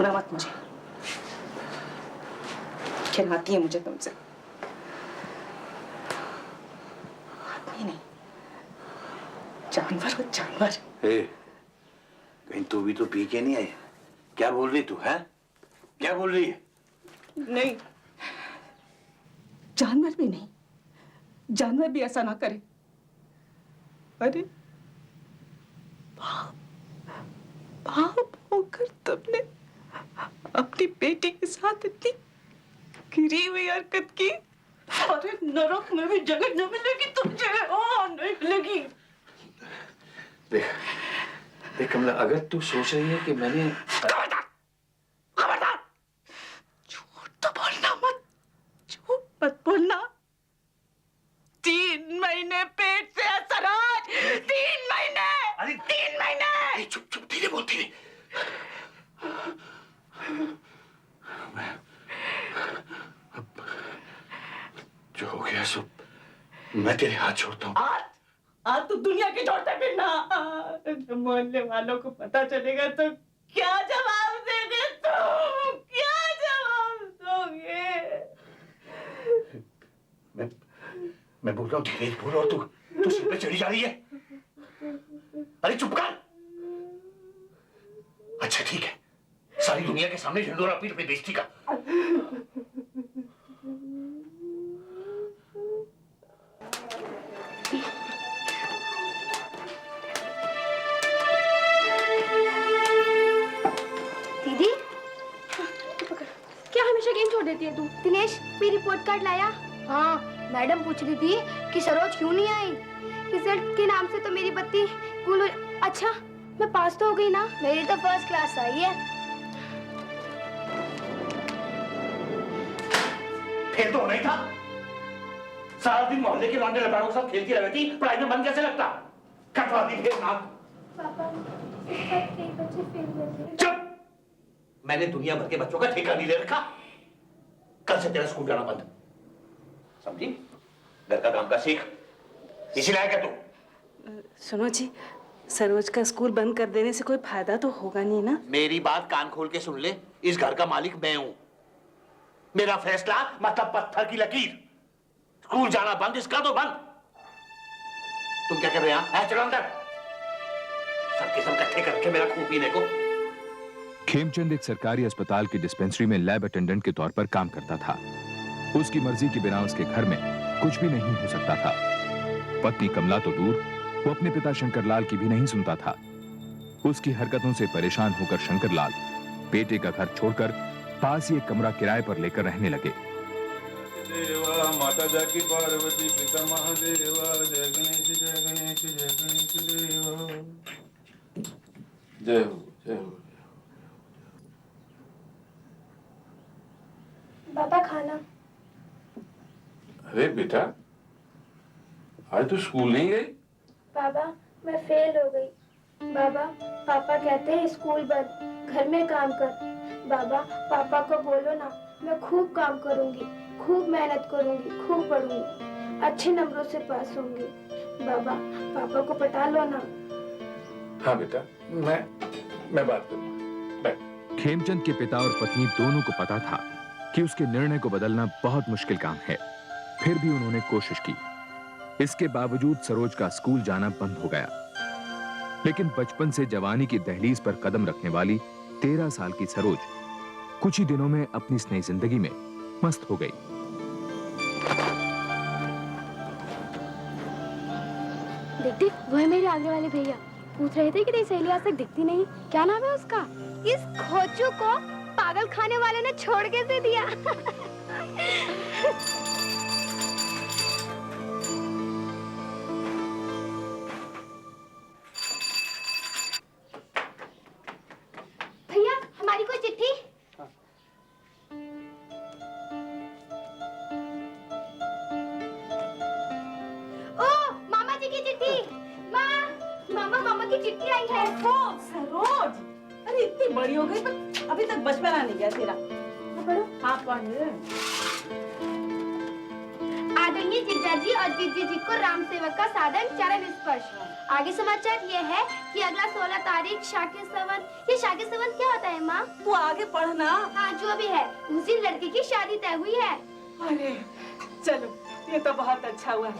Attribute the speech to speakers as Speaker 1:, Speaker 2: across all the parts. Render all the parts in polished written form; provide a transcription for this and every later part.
Speaker 1: छूना मत मुझे, खिलाती है मुझे तुमसे। आदमी नहीं, जानवर हो जानवर।
Speaker 2: कहीं तू भी तो पी के नहीं आई? क्या बोल रही तू है? क्या बोल रही है?
Speaker 1: नहीं, जानवर भी नहीं, जानवर भी ऐसा ना करे। अरे बाप होकर तुमने अपनी बेटी के साथ इतनी गिरी हुई हरकत की। अरे नरक में भी जगह न मिलेगी तुझे। नहीं मिलेगी।
Speaker 2: देख कमला, अगर तू सोच रही है कि मैंने
Speaker 1: खबरदार, झूठ तो बोलना मत, झूठ मत बोलना। 3 महीने पेट से है सरोज, 3 महीने।
Speaker 2: अरे
Speaker 1: 3 महीने।
Speaker 2: चुप चुप, धीरे बोल, धीरे। जो हो गया सो मैं तेरे हाथ छोड़ता हूँ।
Speaker 1: आज तो दुनिया के छोड़ते फिरना। मोहल्ले वालों को पता चलेगा तो क्या जवाब देंगे तुम? क्या जवाब दोगे?
Speaker 2: मैं बोल रहा हूँ धीरे बोल, और तू सिर पे चढ़ी जा रही है। अरे चुप कर। अच्छा ठीक है, सारी दुनिया के सामने ढिंढोरा पीट अपनी बेइज्जती का।
Speaker 3: दीदी, क्या हमेशा गेम छोड़ देती है तू? दिनेश, मेरी रिपोर्ट कार्ड लाया? हाँ, मैडम पूछ रही थी कि सरोज क्यों नहीं आई। रिजल्ट के नाम से तो मेरी बत्ती गुल। अच्छा, मैं पास तो हो गई ना? मेरी तो फर्स्ट क्लास आई है।
Speaker 2: फेल तो होना ही था। सारा दिन मोहल्ले के लौंडे लपाड़ों के साथ खेलती रहती, पढ़ाई में मन कैसे लगता? कटवा दी फेल ना।
Speaker 3: पापा, इस बार कई बच्चे फेल हुए थे।
Speaker 2: चुप! मैंने दुनिया भर के बच्चों का ठेका नहीं ले रखा। कल से तेरा स्कूल जाना बंद, समझी? घर का काम का सीख। इसी लायक है तू।
Speaker 4: सुनो जी, सरोज का स्कूल बंद कर देने से कोई फायदा तो होगा नहीं ना?
Speaker 2: मेरी बात कान खोल के सुन ले, इस घर का मालिक मैं हूं। मेरा फैसला मतलब पत्थर की लकीर। स्कूल जाना बंद, इसका तो बंद। तुम क्या कर रहे हैं? चलो अंदर। सबके सब इकट्ठे करके मेरा खून पीने को।
Speaker 5: खेमचंद एक सरकारी अस्पताल की डिस्पेंसरी में लैब अटेंडेंट के तौर पर काम करता था। उसकी मर्जी के बिना उसके घर में कुछ भी नहीं हो सकता था। पत्नी कमला तो दूर, वो अपने पिता शंकरलाल की भी नहीं सुनता था। उसकी हरकतों से परेशान होकर शंकरलाल बेटे का घर छोड़कर पास ही एक कमरा किराए पर लेकर रहने लगे।
Speaker 6: देवा माता जाकी पार्वती पिता महादेवा, जय गणेश जय गणेश जय गणेश देवा। जय हो जय हो।
Speaker 3: पापा, खाना।
Speaker 6: अरे बेटा, आज तो स्कूल नहीं गई?
Speaker 3: बाबा, मैं फेल हो गई। बाबा, पापा कहते हैं स्कूल बंद, घर में काम कर। बाबा, पापा को बोलो ना, मैं खूब काम करूंगी, खूब मेहनत करूंगी, खूब पढ़ूंगी, अच्छे नंबरों से पास होंगी। बाबा, पापा को पटा लो ना।
Speaker 6: हाँ बेटा, मैं बात करूंगा।
Speaker 5: खेमचंद के पिता और पत्नी दोनों को पता था कि उसके निर्णय को बदलना बहुत मुश्किल काम है। फिर भी उन्होंने कोशिश की। इसके बावजूद सरोज का स्कूल जाना बंद हो गया। लेकिन बचपन से जवानी की दहलीज पर कदम रखने वाली 13 साल की सरोज कुछ ही दिनों में अपनी इस नई जिंदगी में मस्त हो गई।
Speaker 3: देख देख, वो है मेरे आगे वाले भैया। पूछ रहे थे कि तेरी सहेली आज तक दिखती नहीं, क्या नाम है उसका? इस खोचू को पागल खाने वाले ने छोड़ के दे दिया। भैया, हमारी कोई चिट्ठी? ओ, मामा जी की चिट्ठी। मामा की चिट्ठी आई है।
Speaker 4: ओ सरोज, अरे इतनी बड़ी हो गई पर अभी तक बचपन आ नहीं गया तेरा।
Speaker 3: पढ़ो।
Speaker 4: हाँ पढ़।
Speaker 3: देंगे जीजा जी और जीजी जी को राम सेवक का साधन चरण स्पर्श। आगे समाचार ये है कि अगला 16 तारीख शाक्य संवत। ये शाक्य संवत क्या होता है माँ?
Speaker 4: तू आगे पढ़ना।
Speaker 3: हाँ जो भी है, उस दिन लड़की की शादी तय हुई है।
Speaker 4: अरे चलो, ये तो बहुत अच्छा हुआ।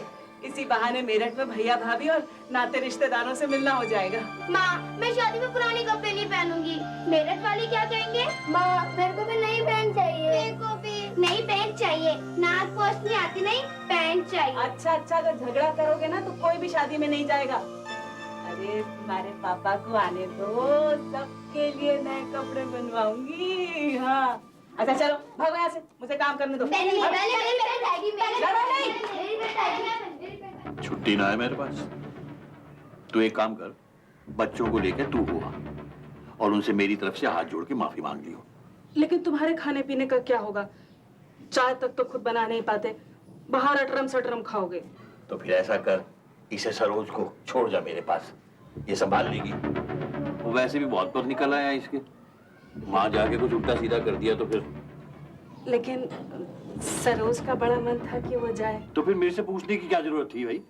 Speaker 4: इसी बहाने मेरठ में भैया भाभी और नाते रिश्तेदारों से मिलना हो जाएगा।
Speaker 3: माँ मैं शादी में पुराने कपड़े नहीं पहनूंगी। मेरठ वाले क्या कहेंगे? माँ मेरे को भी नई पैंट चाहिए। मेरे को भी नई पैंट चाहिए। नाक पोंछनी आती नहीं, पैंट चाहिए।
Speaker 4: अच्छा अच्छा, अगर झगड़ा करोगे ना तो कोई भी शादी में नहीं जाएगा। अरे तुम्हारे पापा को आने दो, सबके लिए नए कपड़े बनवाऊंगी। हाँ अच्छा चलो भागो यहाँ से, मुझे काम करने दो।
Speaker 2: छुट्टी ना है मेरे पास। तू एक काम कर, बच्चों को लेकर तू हुआ और उनसे मेरी तरफ से हाथ जोड़ के माफी मांग लियो।
Speaker 4: लेकिन तुम्हारे खाने पीने का क्या होगा? चाय तक तो खुद बना नहीं पाते, बाहर अटरम सटरम खाओगे।
Speaker 2: तो फिर ऐसा कर, इसे सरोज को छोड़ जा मेरे पास, ये संभाल लेगी। वो वैसे भी बहुत कुछ निकल आया इसके, वहां जाके कुछ उल्टा सीधा कर दिया तो फिर।
Speaker 4: लेकिन सरोज का बड़ा मन था कि वो जाए।
Speaker 2: तो फिर मेरे से पूछने की क्या जरूरत थी भाई?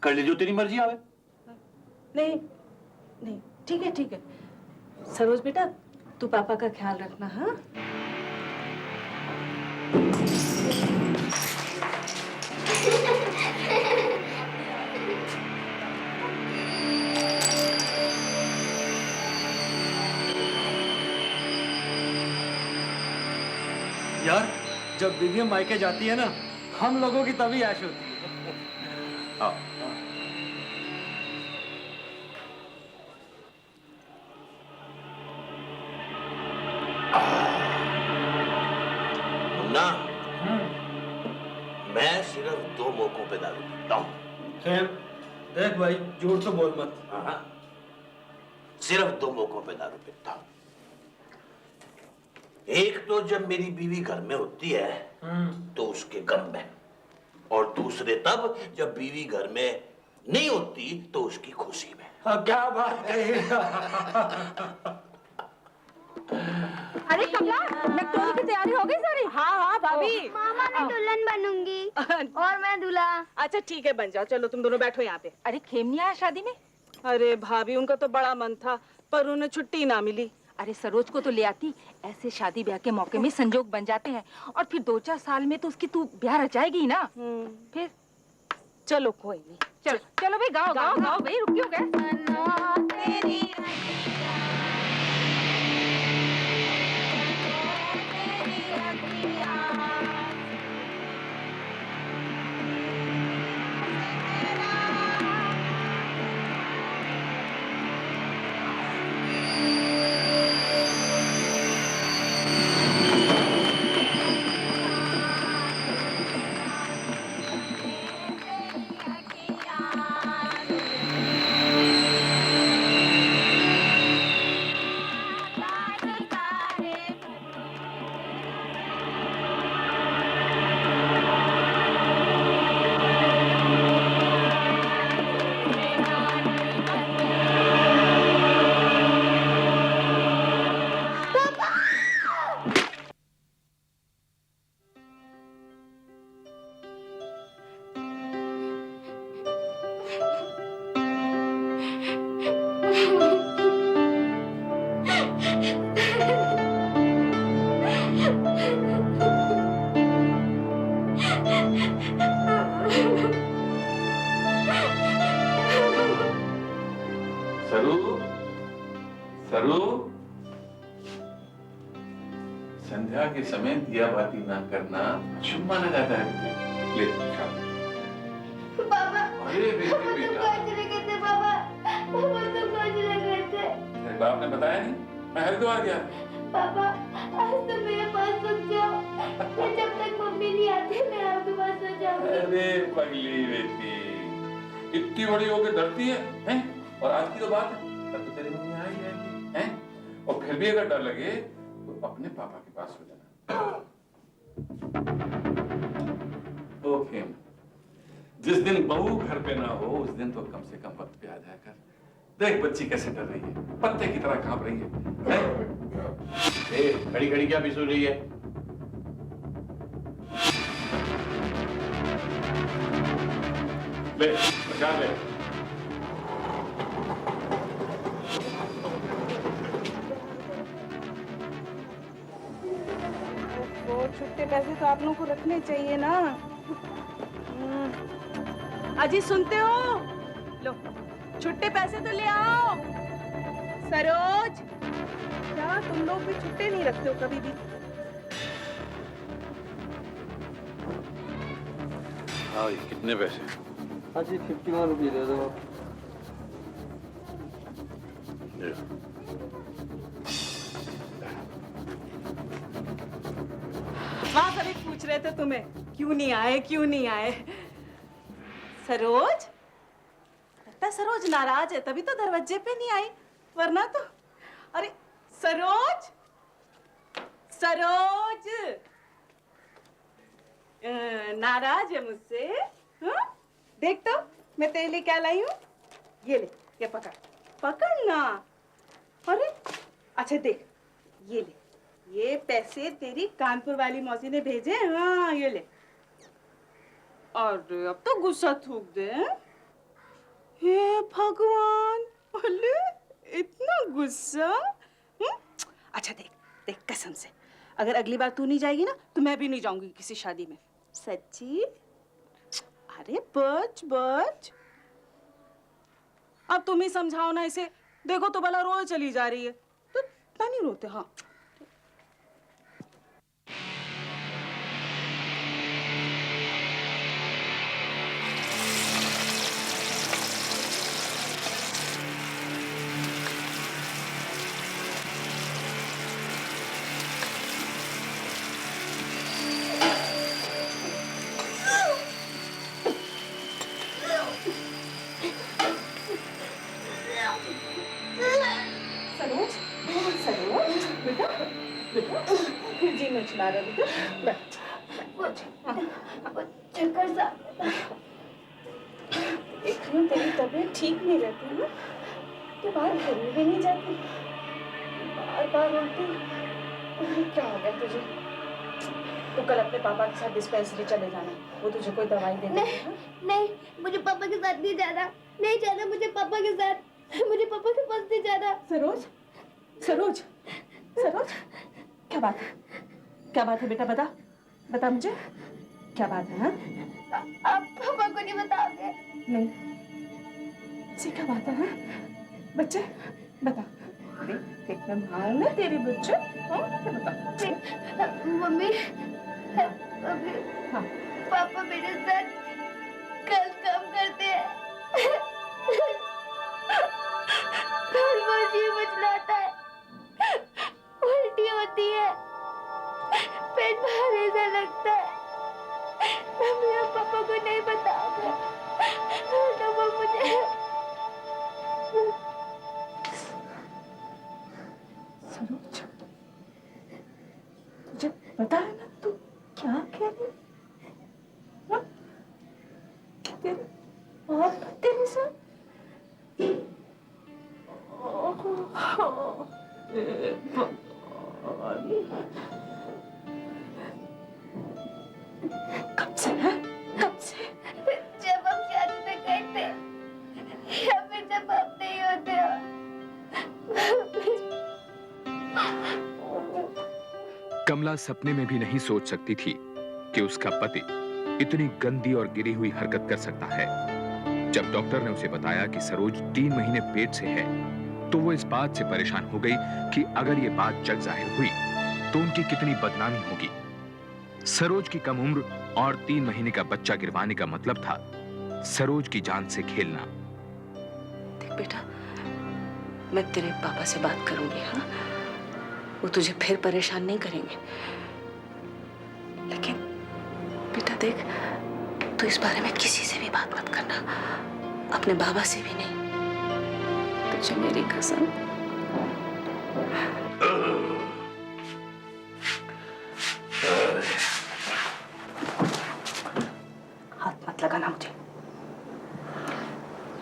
Speaker 2: कर ले जो तेरी मर्जी आवे।
Speaker 4: नहीं नहीं, ठीक है ठीक है। सरोज बेटा, तू पापा का ख्याल रखना। हाँ
Speaker 7: यार, जब बीवी मायके जाती है ना, हम लोगों की तभी ऐश होती है।
Speaker 2: हाँ। मुन्ना, मैं सिर्फ 2 मौकों पे दारू पीता हूँ।
Speaker 7: खैर, देख भाई, जोर से बोल मत।
Speaker 2: हाँ, सिर्फ 2 मौकों पे दारू पीता हूँ। एक तो जब मेरी बीवी घर में होती है तो उसके गम में, और दूसरे तब जब बीवी घर में नहीं होती तो उसकी खुशी में।
Speaker 7: अब क्या बात कही।
Speaker 8: अरे कमला, नकटोली की तैयारी हो गई सारी?
Speaker 4: हाँ हाँ भाभी।
Speaker 3: मामा मैं दुल्हन बनूंगी और मैं दूल्हा।
Speaker 4: अच्छा ठीक है, बन जाओ। चलो तुम दोनों बैठो यहाँ पे।
Speaker 8: अरे खेम नहीं आया शादी में?
Speaker 4: अरे भाभी, उनका तो बड़ा मन था पर उन्हें छुट्टी ना मिली।
Speaker 8: अरे सरोज को तो ले आती, ऐसे शादी ब्याह के मौके में संजोग बन जाते हैं और फिर 2-4 साल में तो उसकी तू ब्याह रचाएगी ना। फिर
Speaker 4: चलो कोई नहीं।
Speaker 8: चलो चलो भाई, गाओ गाओ गाओ भाई, रुक क्यों गए?
Speaker 6: सरू, सरू, संध्या के समय दिया बाती ना करना शुभ माना जाता है। ले
Speaker 3: पापा,
Speaker 6: अरे बेटे बेटा,
Speaker 3: पापा
Speaker 6: तेरे बाप ने बताया नहीं? मैं हरिद्वार गया।
Speaker 3: पापा, आज तो मेरे पास रुक जाओ। मैं जब तक मम्मी नहीं आती मैं आपके पास सो जाऊंगी।
Speaker 6: अरे पगली बेटी, इतनी बड़ी होके डरती है, हैं? और आज की तो बात है, तब तो तेरी मम्मी आ ही जाएगी, हैं? और फिर भी अगर डर लगे तो अपने पापा के पास हो जाना। ओके, जिस दिन बहू घर पे ना हो उस दिन तो कम से कम वक्त पे आ जाया कर। देख बच्ची कैसे डर रही है, पत्ते की तरह कांप रही है?
Speaker 2: खड़ी खड़ी क्या बिसू रही है?
Speaker 6: ले बचा ले।
Speaker 4: वो छुट्टे पैसे तो आप लोगों को रखने चाहिए ना। अजी सुनते हो? लो छुट्टे पैसे तो ले आओ। सरोज, क्या तुम लोग भी छुट्टे नहीं रखते हो कभी भी?
Speaker 6: हाँ, ये कितने पैसे?
Speaker 7: हाँ जी 51 रुपये दे दो।
Speaker 6: ये।
Speaker 4: वहाँ सभी पूछ रहे थे तुम्हें क्यों नहीं आए, क्यों नहीं आए। सरोज, लगता है सरोज नाराज है तभी तो दरवाजे पे नहीं आई, वरना तो। अरे सरोज, सरोज नाराज है मुझसे? हाँ? देख तो मैं तेरे लिए क्या लाई हूँ। ये ले, ये पकड़, पकड़ ना। अरे अच्छा देख, ये ले, ये पैसे तेरी कानपुर वाली मौसी ने भेजे। हाँ ये ले। और अब तो गुस्सा थूक दे। हे भगवान, अरे इतना गुस्सा। अच्छा देख, देख कसम से अगर अगली बार तू नहीं जाएगी ना तो मैं भी नहीं जाऊंगी किसी शादी में। सच्ची? अरे बच बच, अब तुम ही समझाओ ना इसे। देखो तो भला रोज चली जा रही है, तो इतना नहीं रोते। हाँ सरोज, सरोज बेटा, बेटा फिर जी में चला रहा बेटा। बैठ।
Speaker 3: चक्कर सा।
Speaker 4: एक दिन तेरी तबीयत ठीक नहीं रहती ना, तो बाहर घूमने भी नहीं जाती, बार बार उल्टी। क्या हो गया तुझे? तू कल अपने पापा के साथ डिस्पेंसरी चले जाना, वो तुझे कोई दवाई दे देंगे।
Speaker 3: नहीं, नहीं मुझे पापा के साथ नहीं जाना, नहीं जाना मुझे पापा के साथ, मुझे पापा के पास नहीं जाना।
Speaker 4: सरोज, सरोज, सरोज, क्या बात है? क्या बात है बेटा? बता, बता मुझे क्या बात है? हाँ?
Speaker 3: आप पापा को नहीं बताओगे?
Speaker 4: नहीं, ऐसी क्या बात है? हाँ? बच्चे बता, देख देख मैं मार ना तेरी बच्चे। हाँ क्या बता?
Speaker 3: मम्मी, मम्मी,
Speaker 4: हाँ
Speaker 3: पापा मेरे साथ गलत काम करते हैं। जी मचलाता है, उल्टी होती है, पेट भारी सा लगता है। मम्मी और पापा को नहीं बताओगे तो वो मुझे।
Speaker 4: सरोज, तुझे पता है ना तू क्या कह रही? हाँ? तेरे बाप तेरे साथ कब से है? कब से?
Speaker 3: जब हम शादी में गए थे या फिर जब आप नहीं होते हो।
Speaker 5: कमला सपने में भी नहीं सोच सकती थी कि उसका पति इतनी गंदी और गिरी हुई हरकत कर सकता है। जब डॉक्टर ने उसे बताया कि सरोज 3 महीने पेट से है, तो वो इस बात से परेशान हो गई कि अगर ये बात जग जाहिर हुई तो उनकी कितनी बदनामी होगी। सरोज की कम उम्र और 3 महीने का बच्चा गिरवाने का मतलब था सरोज की जान से खेलना।
Speaker 9: देख बेटा, मैं तेरे पापा से बात करूंगी। हाँ, वो तुझे फिर परेशान नहीं करेंगे। लेकिन बेटा देख, तू इस बारे में किसी से भी बात मत करना, अपने बाबा से भी नहीं। तुझे मेरी कसम। हाथ मत लगाना मुझे,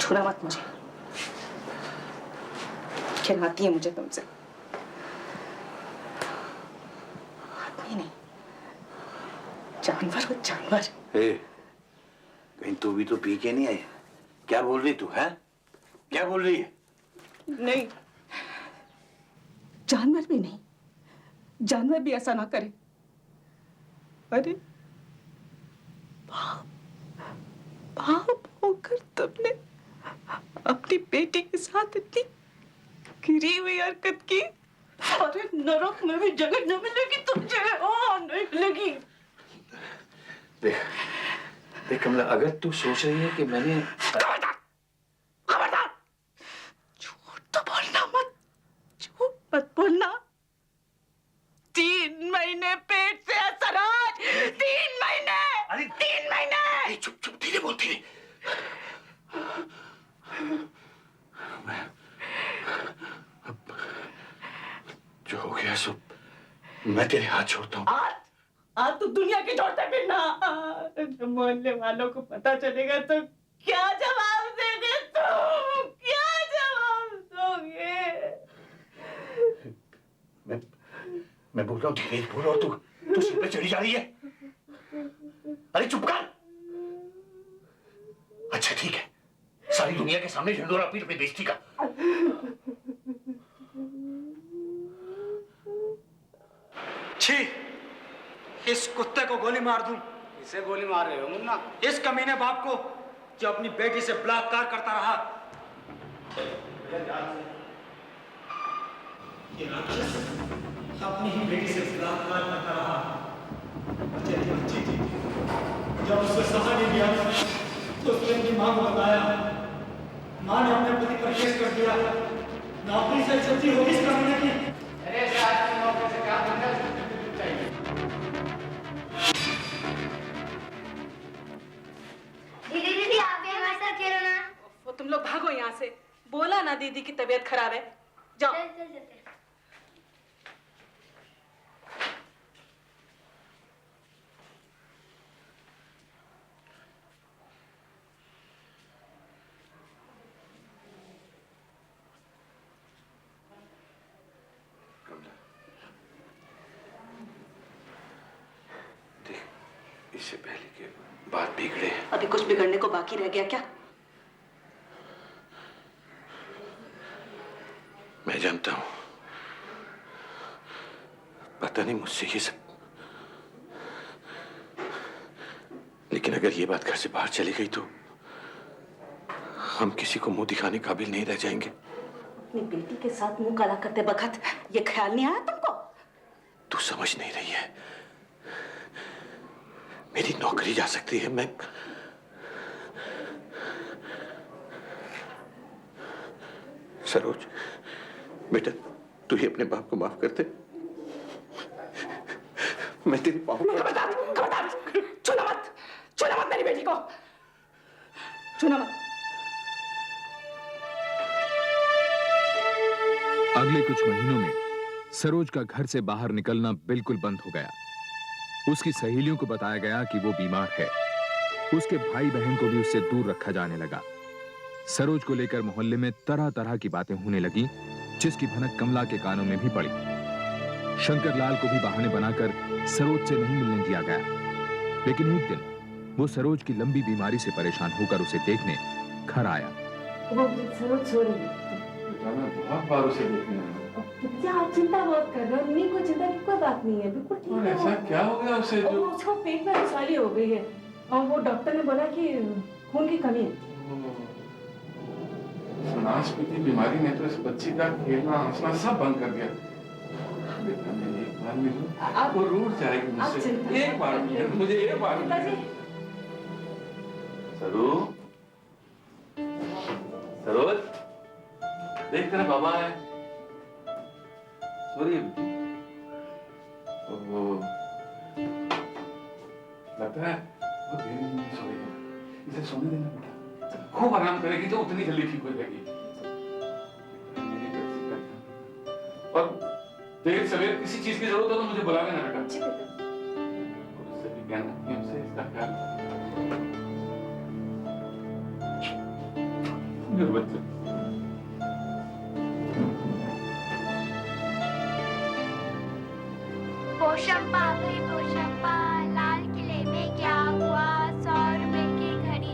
Speaker 9: छूना मत मुझे, खिलवाती है मुझे तुमसे। आदमी नहीं, जानवर हो जानवर।
Speaker 2: बहन तू भी तो पी के नहीं आई। क्या बोल रही तू है? क्या बोल रही है?
Speaker 4: नहीं, जानवर भी नहीं, जानवर भी ऐसा ना करे। अरे बाप होकर तुमने अपनी बेटी के साथ इतनी गिरी हुई हरकत की। अरे नरक में भी जगह न मिलेगी तुझे। नहीं मिलेगी।
Speaker 2: देख देख कमला, अगर तू सोच रही है कि मैंने
Speaker 4: खबरदार, झूठ तो बोलना मत, झूठ मत बोलना। 3 महीने पेट से असराज, 3 महीने।
Speaker 2: अरे
Speaker 4: 3 महीने।
Speaker 2: चुप चुप, धीरे बोल, धीरे। जो हो गया सो मैं तेरे हाथ छोड़ता हूँ।
Speaker 4: आज तो दुनिया के छोड़ते फिरना। मोहल्ले वालों को पता चलेगा तो क्या जवाब देंगे तुम? क्या जवाब दोगे?
Speaker 2: मैं बोल रहा हूँ धीरे बोल, और तू सिर पे चढ़ी जा रही है। अरे चुप कर। अच्छा ठीक है, सारी दुनिया के सामने झंडोरा पीट अपनी बेइज्जती का।
Speaker 7: छी, इस कुत्ते को गोली मार दूं। इसे गोली मार रहे हो मुन्ना? इस कमीने बाप को जो अपनी बेटी से बलात्कार करता रहा। ये राक्षस अपनी ही बेटी से बलात्कार करता रहा। जब उसको सहा नहीं दिया तो उसने अपनी मां को बताया। मां ने अपने पति पर केस कर दिया। नौकरी से छुट्टी होगी इस कमीने की। अरे साहब, नौकरी से क्या बनना चाहिए?
Speaker 3: दीदी आप भी हमारे साथ खेलो ना।
Speaker 4: वो तुम लोग भागो यहाँ से। बोला ना दीदी की तबीयत खराब है। जाओ।
Speaker 3: चल।
Speaker 2: इससे पहले कि बात बिगड़े,
Speaker 9: अभी कुछ बिगड़ने को बाकी रह गया क्या?
Speaker 2: मैं जानता हूं, पता नहीं मुझसे ये सब, लेकिन अगर ये बात घर से बाहर चली गई तो हम किसी को मुंह दिखाने काबिल नहीं रह जाएंगे।
Speaker 9: अपनी बेटी के साथ मुंह काला करते वक्त ये ख्याल नहीं आया तुमको?
Speaker 2: तू समझ नहीं रही है, मेरी नौकरी जा सकती है। मैं सरोज बेटा, तू ही अपने बाप को माफ कर दे। मैं तेरे पाँव
Speaker 4: छूना मत मेरी बेटी को। छूना मत।
Speaker 5: अगले कुछ महीनों में सरोज का घर से बाहर निकलना बिल्कुल बंद हो गया। उसकी सहेलियों को बताया गया कि वो बीमार है। उसके भाई बहन को भी उससे दूर रखा जाने लगा। सरोज को लेकर मोहल्ले में तरह तरह की बातें होने लगी, जिसकी भनक कमला के कानों में भी पड़ी। शंकरलाल को भी बहाने बनाकर सरोज से नहीं मिलने दिया गया। लेकिन एक दिन वो सरोज की लंबी बीमारी से परेशान होकर उसे देखने घर आया।
Speaker 8: वो सरोज सो रही है।
Speaker 6: मैं बहुत बार उसे देखने आया।
Speaker 8: आप चिंता बहुत कर रहे हो। नहीं, कोई चिंता की कोई बात नहीं है, बिल्कुल ठीक
Speaker 6: और
Speaker 8: है।
Speaker 6: ऐसा क्या हो गया उसे जो
Speaker 8: उसको पेट में रसाली हो गई है और वो डॉक्टर ने बोला कि खून की कमी है।
Speaker 6: नाशपीती बीमारी ने तो इस बच्ची का खेलना हंसना सब बंद कर दिया। बेटा मैं एक बार मिलूं, वो रूठ जाएगी मुझसे। एक बार मिले मुझे, एक बार मिले। सरू, सरोज, देख तेरा बाबा है। सो रही है बेटी? ओहो, लगता है वो देर नहीं सो रही है। इसे सोने देना बेटा, खूब आराम करेगी तो उतनी जल्दी ठीक हो जाएगी। मेरी बेटी का। और देर सवेर किसी चीज की जरूरत हो तो मुझे बुला लेना बेटा। और उससे भी ज्ञान रखिए, उससे इसका ख्याल। मेरे बच्चे।
Speaker 3: पोशंपा गई पोशंपा, लाल किले में क्या हुआ? 100 रुपए की घड़ी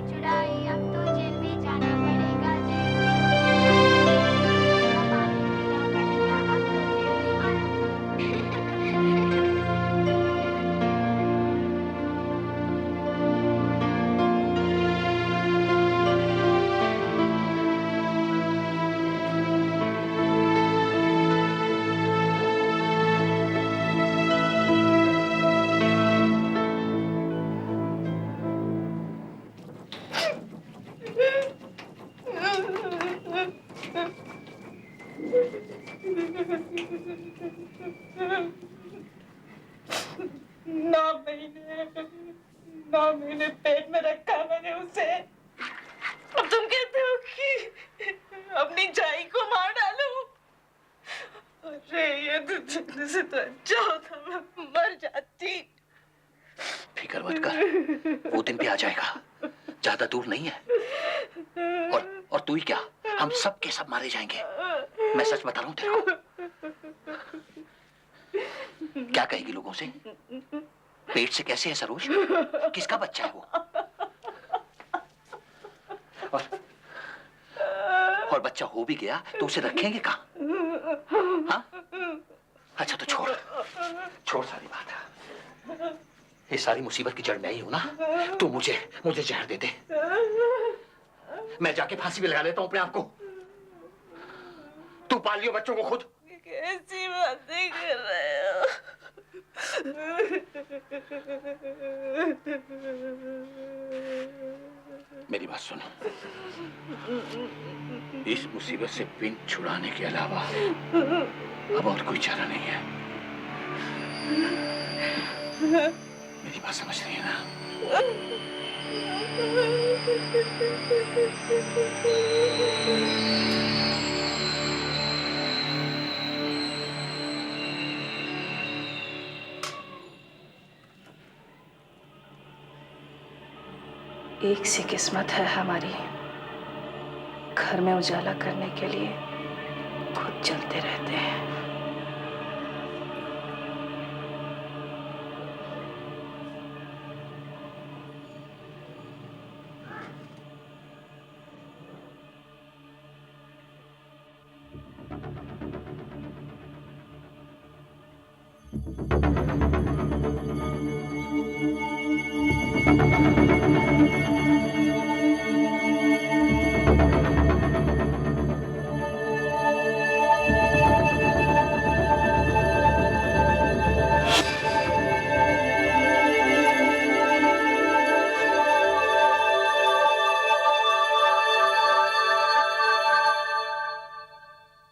Speaker 1: नौ महीने पेट में रखा मैंने उसे। अब तुम कहते हो कि अपनी जाई को मार डालूं? अरे ये तो जीने से तो अच्छा होता मैं मर जाती।
Speaker 2: फिक्र मत कर, वो दिन भी आ जाएगा, ज्यादा दूर नहीं है। और तू ही क्या, हम सब के सब मारे जाएंगे। मैं सच बता रहा हूं तेरे को। क्या कहेगी लोगों से? पेट से कैसे है सरोज? किसका बच्चा है वो? और बच्चा हो भी गया तो उसे रखेंगे कहाँ? हाँ? अच्छा तो छोड़ सारी बात। ये सारी मुसीबत की जड़ मैं ही हूं ना। तू मुझे जहर दे दे, मैं जाके फांसी भी लगा लेता हूं अपने आप को। तू पाल लियो बच्चों को खुद।
Speaker 1: कैसी बातें कर रहे हो?
Speaker 2: मेरी बात सुन, इस मुसीबत से पिन छुड़ाने के अलावा अब और कोई चारा नहीं है। मेरी बात समझ रही है ना?
Speaker 9: एक सी किस्मत है हमारी, घर में उजाला करने के लिए खुद जलते रहते हैं।